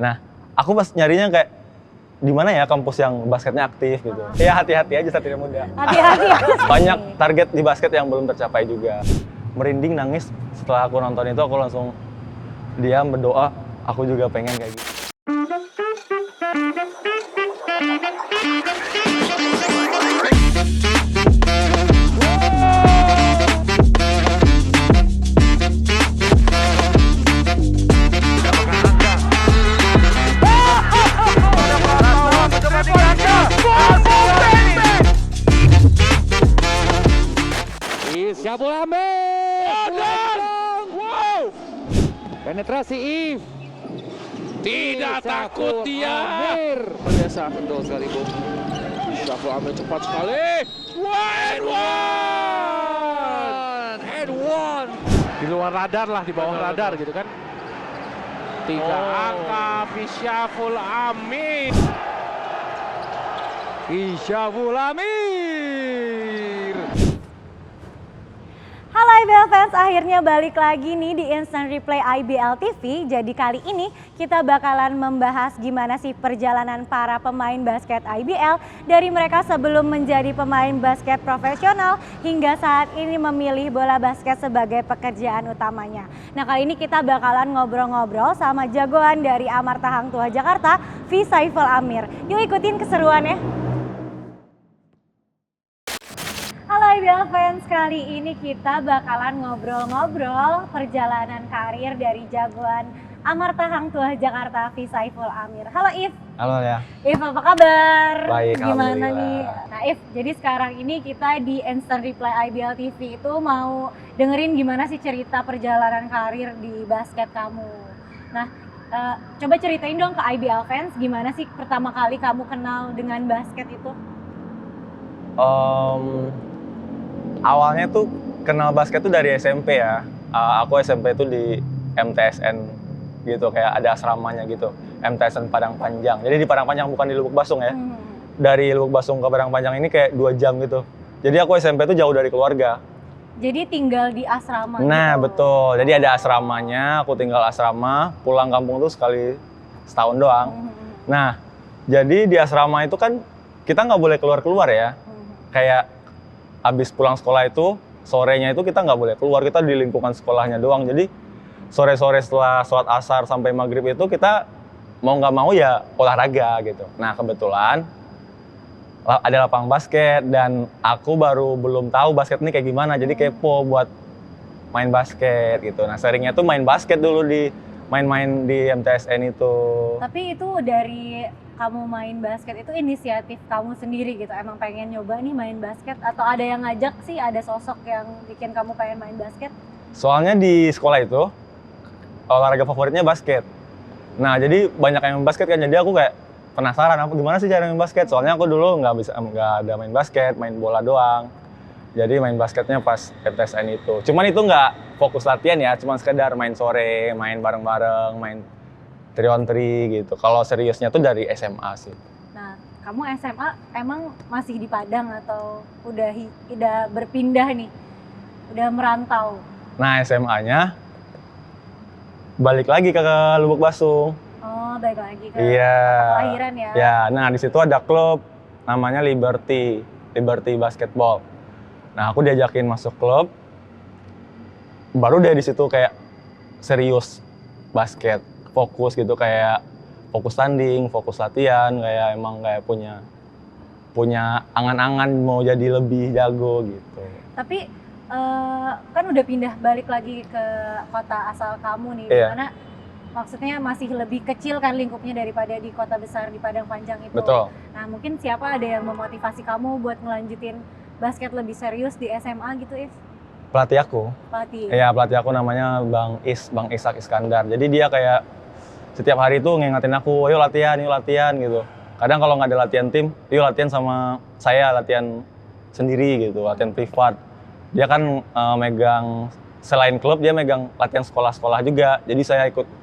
Nah, aku pas nyarinya kayak di mana ya kampus yang basketnya aktif gitu. Ya hati-hati aja Satria Muda. Hati-hati. Banyak target di basket yang belum tercapai juga. Merinding nangis setelah aku nonton itu, aku langsung diam berdoa, aku juga pengen kayak gitu. Syabul Amir. Wow. Penetrasi If. Tidak takut dia. Amir. Biasa betul sekali, Bu. Syabul Amir cepat sekali. And one. Di luar radar lah, di bawah radar gitu kan. 3 angka Syabul Amir. Syabul Amir. Halo IBL fans, akhirnya balik lagi nih di Instant Replay IBL TV. Jadi kali ini kita bakalan membahas gimana sih perjalanan para pemain basket IBL dari mereka sebelum menjadi pemain basket profesional hingga saat ini memilih bola basket sebagai pekerjaan utamanya. Nah kali ini kita bakalan ngobrol-ngobrol sama jagoan dari Amarta Hang Tuah Jakarta, Saiful Amir. Yuk ikutin keseruannya. Halo IBL fans, kali ini kita bakalan ngobrol-ngobrol perjalanan karir dari jagoan Amarta Hang Tuah Jakarta, Saiful Amir. Halo If. Halo ya. If, apa kabar? Baik, gimana alhamdulillah. nih? Nah If, jadi sekarang ini kita di Instant Replay IBL TV itu mau dengerin gimana sih cerita perjalanan karir di basket kamu. Nah, coba ceritain dong ke IBL fans gimana sih pertama kali kamu kenal dengan basket itu? Awalnya tuh kenal basket tuh dari SMP ya. Aku SMP tuh di MTSN gitu, kayak ada asramanya gitu. MTSN Padang Panjang. Jadi di Padang Panjang, bukan di Lubuk Basung ya. Dari Lubuk Basung ke Padang Panjang ini kayak 2 jam gitu. Jadi aku SMP tuh jauh dari keluarga. Jadi tinggal di asrama Nah gitu? betul, jadi ada asramanya, aku tinggal asrama, pulang kampung tuh sekali setahun doang. Nah, jadi di asrama itu kan kita nggak boleh keluar-keluar ya. Kayak abis pulang sekolah itu, sorenya itu kita nggak boleh keluar, kita di lingkungan sekolahnya doang. Jadi sore-sore setelah sholat asar sampai maghrib itu kita mau nggak mau ya olahraga gitu. Nah kebetulan ada lapangan basket dan aku baru belum tahu basket ini kayak gimana, jadi kepo buat main basket gitu. Nah seringnya tuh main basket dulu di main-main di MTSN itu. Tapi itu dari kamu main basket itu inisiatif kamu sendiri gitu? Emang pengen nyoba nih main basket? Atau ada yang ngajak sih, ada sosok yang bikin kamu pengen main basket? Soalnya di sekolah itu olahraga favoritnya basket. Nah jadi banyak yang main basket kan, jadi aku kayak penasaran apa gimana sih cara main basket. Soalnya aku dulu nggak ada main basket, main bola doang. Jadi main basketnya pas MTSN itu. Cuman itu nggak fokus latihan ya, cuman sekedar main sore, main bareng-bareng, main 3-on-3 gitu. Kalau seriusnya tuh dari SMA sih. Nah, kamu SMA emang masih di Padang atau udah berpindah nih? Udah merantau? Nah SMA-nya balik lagi ke Lubuk Basung. Oh, balik lagi ke Iya. kelahiran ya? Ya, nah di situ ada klub namanya Liberty Basketball. Nah, aku diajakin masuk klub. Baru deh di situ kayak serius basket, fokus gitu, kayak fokus tanding, fokus latihan, kayak emang kayak punya angan-angan mau jadi lebih jago gitu. Tapi kan udah pindah balik lagi ke kota asal kamu nih, Iya. dimana maksudnya masih lebih kecil kan lingkupnya daripada di kota besar di Padang Panjang itu. Betul. Nah mungkin siapa ada yang memotivasi kamu buat ngelanjutin basket lebih serius di SMA gitu, If? Pelatih aku. Pelatih? Iya, pelatih aku namanya Bang Ishak Iskandar. Jadi dia kayak setiap hari tuh ngingetin aku, yuk latihan gitu. Kadang kalau nggak ada latihan tim, yuk latihan sama saya, latihan sendiri gitu, latihan privat. Dia kan megang, selain klub dia megang latihan sekolah-sekolah juga. Jadi saya ikut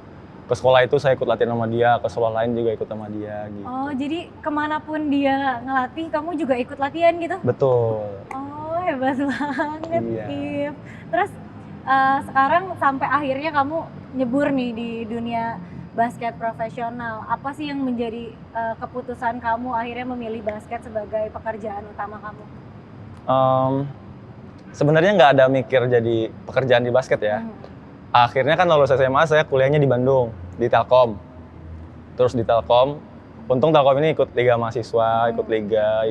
ke sekolah itu, saya ikut latihan sama dia, ke sekolah lain juga ikut sama dia gitu. Oh, jadi kemanapun dia ngelatih, kamu juga ikut latihan gitu? Betul. Oh, hebat banget, Iya. If. Terus sekarang sampai akhirnya kamu nyebur nih di dunia basket profesional. Apa sih yang menjadi keputusan kamu akhirnya memilih basket sebagai pekerjaan utama kamu? Sebenarnya nggak ada mikir jadi pekerjaan di basket ya. Akhirnya kan lulus SMA saya kuliahnya di Bandung, di Telkom. Terus di Telkom, untung Telkom ini ikut liga mahasiswa, ikut liga,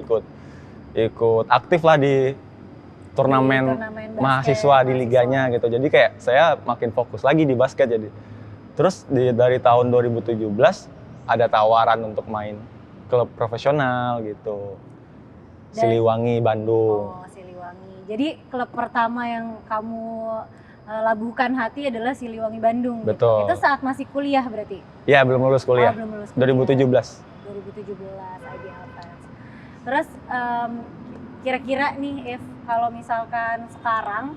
ikut aktif lah di turnamen mahasiswa di liganya gitu. Jadi kayak saya makin fokus lagi di basket jadi. Terus dari tahun 2017 ada tawaran untuk main klub profesional gitu. Siliwangi, Bandung. Oh, Siliwangi. Jadi klub pertama yang kamu labuhkan hati adalah Siliwangi Bandung. Betul. Gitu. Itu saat masih kuliah berarti? Iya, belum lulus kuliah. Oh, belum lulus kuliah. 2017. 2017 IBL Fans. Terus kira-kira nih kalau misalkan sekarang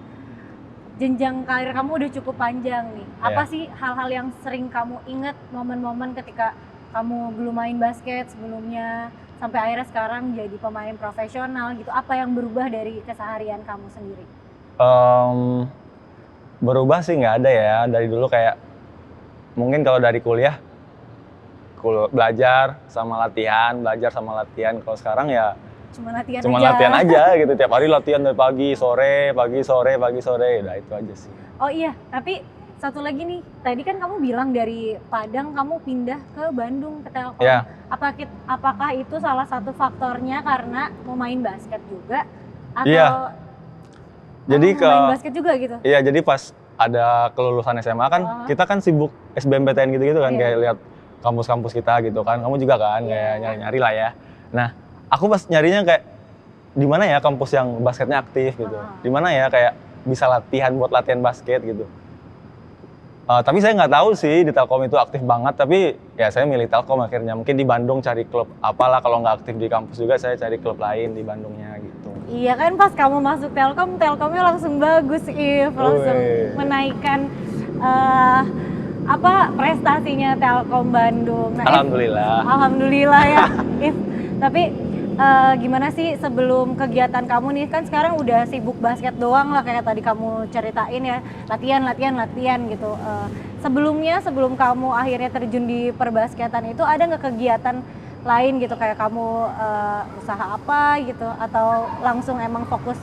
jenjang karir kamu udah cukup panjang nih. Apa sih hal-hal yang sering kamu ingat momen-momen ketika kamu belum main basket sebelumnya sampai akhirnya sekarang jadi pemain profesional gitu? Apa yang berubah dari keseharian kamu sendiri? Berubah sih nggak ada ya. Dari dulu kayak mungkin kalau dari kuliah belajar sama latihan. Kalau sekarang ya cuma latihan aja gitu. Tiap hari latihan dari pagi sore. Udah itu aja sih. Oh iya, tapi satu lagi nih, tadi kan kamu bilang dari Padang kamu pindah ke Bandung, ke Telkom. Yeah. Apakah itu salah satu faktornya karena mau main basket juga? Atau jadi main basket juga gitu? Iya, jadi pas ada kelulusan SMA kan, kita kan sibuk SBMPTN gitu-gitu kan, kayak lihat kampus-kampus kita gitu kan. Kamu juga kan, kayak nyari-nyari lah ya. Nah, aku pas nyarinya kayak, di mana ya kampus yang basketnya aktif gitu. Di mana ya kayak bisa latihan buat latihan basket gitu. Tapi saya nggak tahu sih di Telkom itu aktif banget, tapi ya saya milih Telkom akhirnya. Mungkin di Bandung cari klub apalah, kalau nggak aktif di kampus juga saya cari klub lain di Bandungnya gitu. Iya kan pas kamu masuk Telkomnya langsung bagus, langsung menaikkan prestasinya Telkom Bandung. Nah, Alhamdulillah ya, Tapi gimana sih sebelum kegiatan kamu nih, kan sekarang udah sibuk basket doang lah kayak tadi kamu ceritain ya, latihan gitu. Sebelum kamu akhirnya terjun di perbasketan itu ada nggak kegiatan lain gitu, kayak kamu usaha apa gitu, atau langsung emang fokus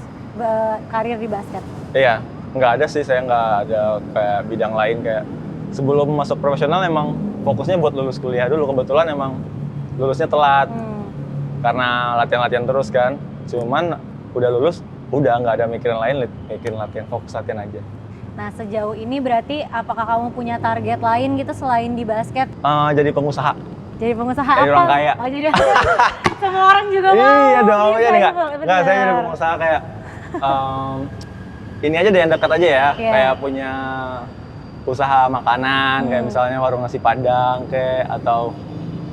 karir di basket? Iya, nggak ada sih, saya nggak ada kayak bidang lain. Kayak sebelum masuk profesional emang fokusnya buat lulus kuliah dulu. Kebetulan emang lulusnya telat. Karena latihan-latihan terus kan, cuman udah lulus, udah nggak ada mikirin lain, mikirin latihan, fokus latihan aja. Nah sejauh ini berarti apakah kamu punya target lain gitu selain di basket? Jadi pengusaha. Jadi pengusaha jadi apa? Orang kaya. Oh, jadi semua orang juga mau. Iya dong, ya nggak, saya jadi pengusaha kayak, ini aja deh yang dekat aja ya, kayak punya usaha makanan, kayak misalnya warung nasi Padang kayak, atau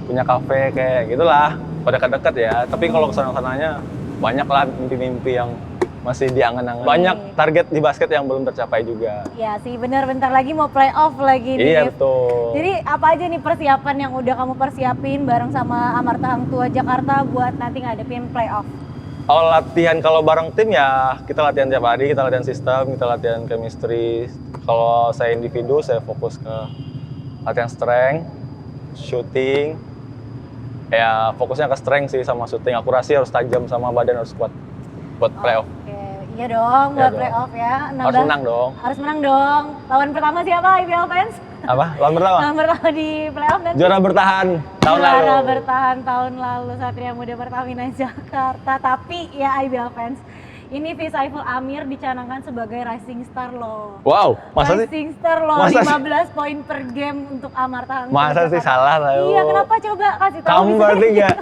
punya kafe kayak gitulah. Pada dekat-dekat ya, tapi kalau kesana-sananya banyak lah mimpi-mimpi yang masih diangan-angan. Banyak target di basket yang belum tercapai juga. Iya sih, bener, bentar lagi mau playoff lagi nih. Iya betul. Jadi apa aja nih persiapan yang udah kamu persiapin bareng sama Amarta Hang Tua Jakarta buat nanti ngadepin playoff? Oh, latihan kalau bareng tim ya kita latihan tiap hari, kita latihan sistem, kita latihan chemistry. Kalau saya individu, saya fokus ke latihan strength, shooting. Ya fokusnya ke strength sih sama shooting, akurasi harus tajam sama badan harus kuat buat playoff. Oke, iya dong buat playoff ya. Harus menang dong. Harus menang dong. Lawan pertama siapa IBL Fans? Apa? Lawan pertama? Lawan pertama di playoff nanti. Juara bertahan tahun lalu. Juara bertahan tahun lalu Satria Muda Pertamina Jakarta. Tapi ya IBL Fans, ini Visaiful Amir dicanangkan sebagai rising star loh. Wow, masa sih? Rising star loh, 15 poin per game untuk Amarta Hang Tua. Masa sih salah lah. Iya, kenapa coba kasih tahu?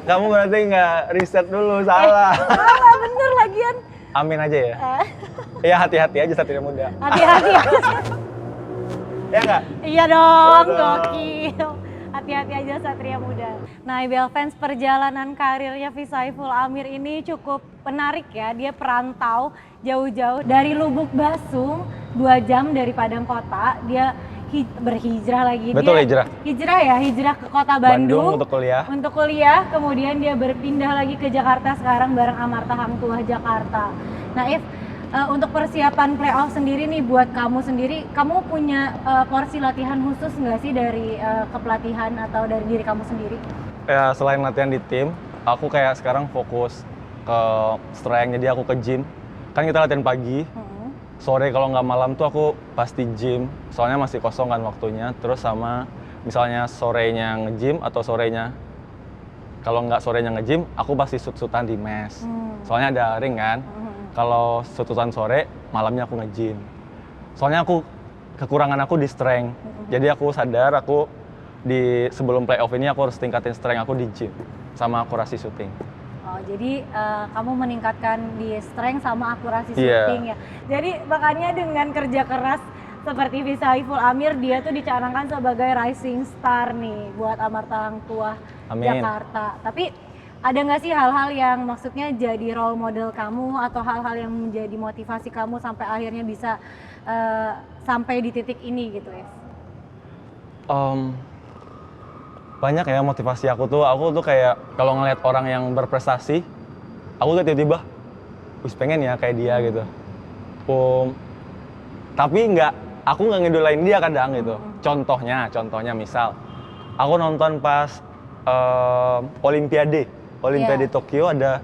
Kamu berarti nggak riset dulu, salah. Salah, bener lagian. Amin aja ya. Ya hati-hati aja Satria Muda. Hati-hati aja. Ya nggak? Iya dong, gokil. Hati-hati aja Satria Muda. Nah, IBL Fans, perjalanan karirnya Visaiful Amir ini cukup menarik ya. Dia perantau jauh-jauh dari Lubuk Basung, 2 jam dari Padang Kota. Dia berhijrah lagi. Betul, dia hijrah ke kota Bandung untuk kuliah. Untuk kuliah, kemudian dia berpindah lagi ke Jakarta sekarang bareng Amarta Hang Tua Jakarta. Nah, Untuk persiapan playoff sendiri nih buat kamu sendiri, kamu punya porsi latihan khusus nggak sih dari kepelatihan atau dari diri kamu sendiri? Ya selain latihan di tim, aku kayak sekarang fokus ke strength, jadi aku ke gym. Kan kita latihan pagi, sore kalau nggak malam tuh aku pasti gym. Soalnya masih kosong kan waktunya. Terus sama misalnya sorenya nge-gym atau sorenya, kalau nggak sorenya nge-gym, aku pasti shoot-shootan di mes. Soalnya ada ring kan. Kalau shoot-shootan sore, malamnya aku nge-gym. Soalnya kekurangan aku di strength. Jadi aku sadar aku sebelum playoff ini aku harus tingkatin strength aku di gym sama akurasi shooting. Oh, jadi kamu meningkatkan di strength sama akurasi shooting ya. Jadi makanya dengan kerja keras seperti Saiful Amir, dia tuh dicanangkan sebagai rising star nih buat Amarta Hang Tuah Jakarta. Tapi ada nggak sih hal-hal yang maksudnya jadi role model kamu atau hal-hal yang menjadi motivasi kamu sampai akhirnya bisa sampai di titik ini gitu ya? Banyak ya motivasi aku tuh kayak kalau ngeliat orang yang berprestasi, aku tuh tiba-tiba, wis pengen ya kayak dia gitu. Tapi aku nggak ngidolain dia kadang gitu. Contohnya misal, aku nonton pas Olimpiade Tokyo ada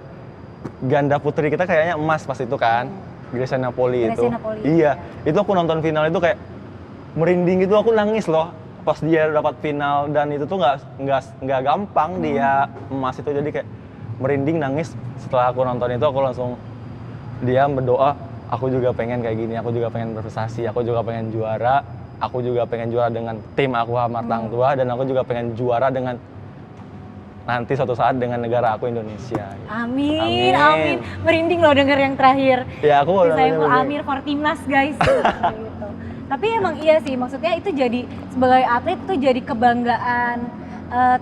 ganda putri kita kayaknya emas pas itu kan, Gracia Napoli itu. Iya, itu aku nonton final itu kayak merinding gitu, aku nangis loh pas dia dapat final dan itu tuh nggak gampang dia emas itu, jadi kayak merinding nangis. Setelah aku nonton itu aku langsung berdoa, aku juga pengen kayak gini, aku juga pengen berprestasi, aku juga pengen juara, dengan tim aku Amarta Hang Tuah, dan aku juga pengen juara dengan nanti suatu saat dengan negara aku Indonesia. Amin. Merinding loh denger yang terakhir. Ya aku Saiful Amir for Timnas guys. Gitu. Tapi emang iya sih, maksudnya itu jadi sebagai atlet itu jadi kebanggaan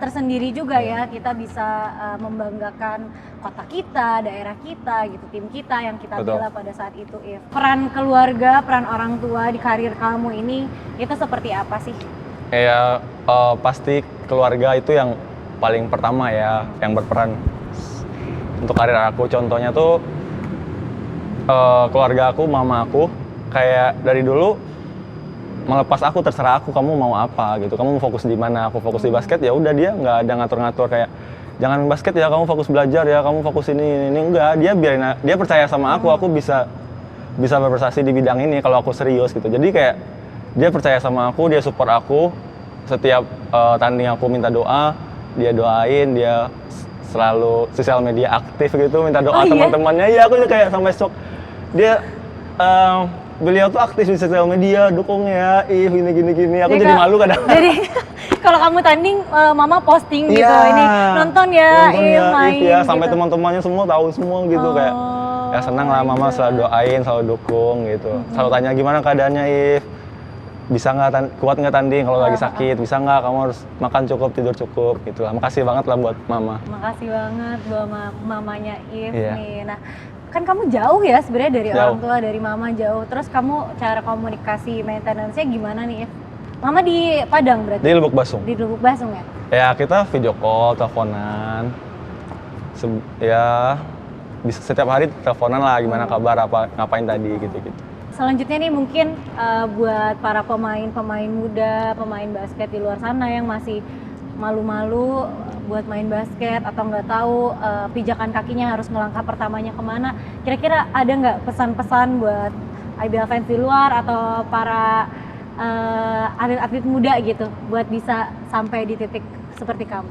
tersendiri juga ya. Kita bisa membanggakan kota kita, daerah kita, gitu, tim kita yang kita bela pada saat itu. Peran keluarga, peran orang tua di karir kamu ini itu seperti apa sih? Ya pasti keluarga itu yang paling pertama ya, yang berperan untuk karir aku. Contohnya tuh keluarga aku, mama aku kayak dari dulu melepas aku, terserah aku, kamu mau apa gitu, kamu mau fokus di mana, aku fokus di basket, ya udah, dia nggak ada ngatur-ngatur kayak jangan basket ya, kamu fokus belajar ya, kamu fokus ini enggak, dia percaya sama aku bisa berprestasi di bidang ini kalau aku serius gitu. Jadi kayak dia percaya sama aku, dia support aku setiap tanding aku minta doa, dia doain, dia selalu sosial media aktif gitu, minta doa teman-temannya. Ya aku kayak sampai shock. Dia beliau tuh aktif di sosial media, dukung ya, gini. Aku jadi malu kadang. Jadi kalau kamu tanding, mama posting gitu, ini nonton ya, main ya, gitu. Sampai teman-temannya semua tahu semua gitu, kayak ya senang lah, mama selalu doain, selalu dukung gitu. Selalu tanya gimana keadaannya, If, bisa nggak kuat nggak tanding kalau lagi sakit, bisa nggak, kamu harus makan cukup, tidur cukup gitulah. Makasih banget lah buat mama. Makasih banget buat mamanya If nih. Nah, kan kamu jauh ya sebenarnya dari orang tua, dari mama jauh. Terus kamu cara komunikasi maintenance-nya gimana nih If? Mama di Padang berarti? Di Lubuk Basung. Di Lubuk Basung ya? Ya kita video call, teleponan. Ya bisa setiap hari teleponan lah, gimana kabar, ngapain tadi gitu-gitu. Selanjutnya nih mungkin buat para pemain muda, pemain basket di luar sana yang masih malu-malu buat main basket atau nggak tahu pijakan kakinya harus melangkah pertamanya kemana. Kira-kira ada nggak pesan-pesan buat IBL fans di luar atau para atlet-atlet muda gitu buat bisa sampai di titik seperti kamu?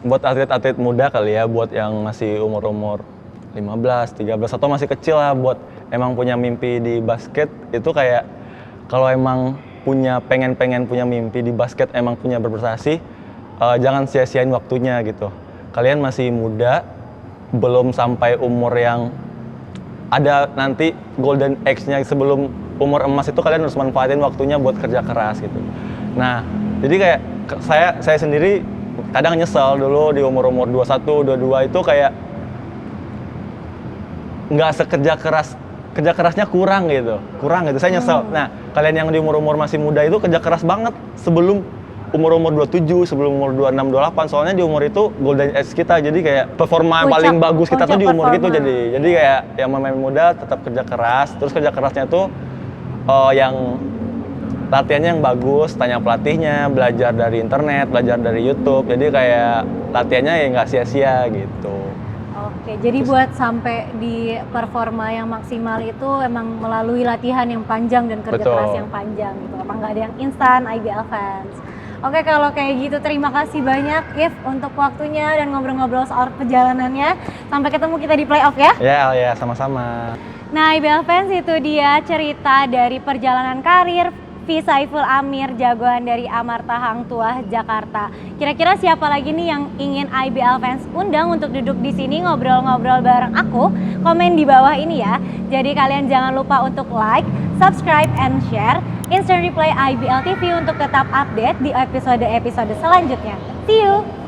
Buat atlet-atlet muda kali ya, buat yang masih umur-umur 15, 13 atau masih kecil lah, buat emang punya mimpi di basket itu kayak kalau emang pengen punya mimpi di basket, emang punya berprestasi, jangan sia-siain waktunya gitu. Kalian masih muda, belum sampai umur yang ada nanti golden age-nya, sebelum umur emas itu kalian harus manfaatin waktunya buat kerja keras gitu. Nah, jadi kayak saya sendiri kadang nyesel dulu di umur 21, 22 itu kayak nggak kerja kerasnya kurang gitu, saya nyesel. Nah, kalian yang di umur masih muda itu kerja keras banget sebelum umur-umur 27 sebelum umur 26 28 soalnya di umur itu golden age kita jadi kayak performa yang paling bagus kita tuh di umur itu jadi kayak yang pemain muda tetap kerja keras terus kerja kerasnya tuh yang latihannya yang bagus tanya pelatihnya belajar dari internet belajar dari YouTube jadi kayak latihannya ya nggak sia-sia gitu. Oke, jadi buat sampai di performa yang maksimal itu emang melalui latihan yang panjang dan kerja keras yang panjang gitu. Apa nggak ada yang instan IBL fans? Oke, kalau kayak gitu terima kasih banyak If untuk waktunya dan ngobrol-ngobrol soal perjalanannya. Sampai ketemu kita di playoff ya. Ya, sama-sama. Nah, IBL fans itu dia cerita dari perjalanan karir V. Saiful Amir, jagoan dari Amarta Hang Tuah, Jakarta. Kira-kira siapa lagi nih yang ingin IBL fans undang untuk duduk di sini ngobrol-ngobrol bareng aku? Komen di bawah ini ya. Jadi kalian jangan lupa untuk like, subscribe, and share Instant Replay IBL TV untuk tetap update di episode-episode selanjutnya. See you!